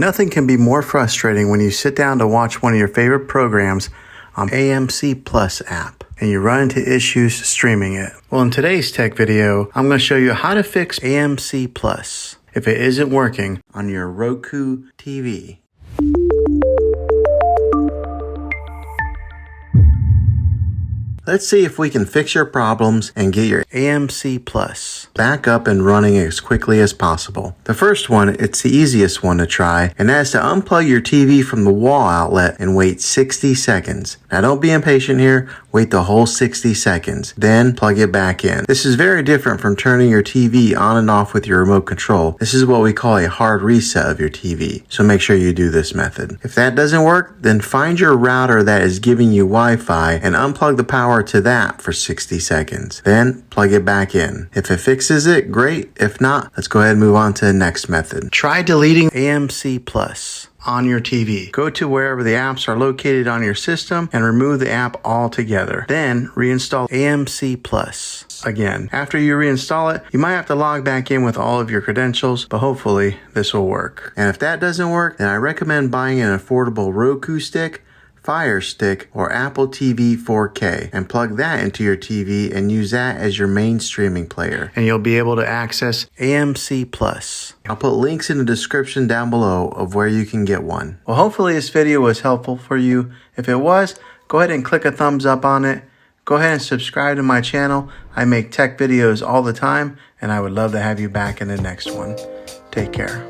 Nothing can be more frustrating when you sit down to watch one of your favorite programs on AMC Plus app and you run into issues streaming it. Well, in today's tech video, I'm going to show you how to fix AMC Plus if it isn't working on your Roku TV. Let's see if we can fix your problems and get your AMC Plus back up and running as quickly as possible. The first one, it's the easiest one to try, and that's to unplug your TV from the wall outlet and wait 60 seconds. Now don't be impatient here, wait the whole 60 seconds, then plug it back in. This is very different from turning your TV on and off with your remote control. This is what we call a hard reset of your TV, so make sure you do this method. If that doesn't work, then find your router that is giving you Wi-Fi and unplug the power to that for 60 seconds. Then plug it back in. If it fixes it, great. If not, let's go ahead and move on to the next method. Try deleting AMC Plus on your TV. Go to wherever the apps are located on your system and remove the app altogether. Then reinstall AMC Plus again. After you reinstall it, you might have to log back in with all of your credentials, but hopefully this will work. And if that doesn't work, then I recommend buying an affordable Roku stick, Fire Stick, or Apple TV 4K and plug that into your TV and use that as your main streaming player. And you'll be able to access AMC Plus. I'll put links in the description down below of where you can get one. Well, hopefully this video was helpful for you. If it was, go ahead and click a thumbs up on it. Go ahead and subscribe to my channel. I make tech videos all the time, and I would love to have you back in the next one. Take care.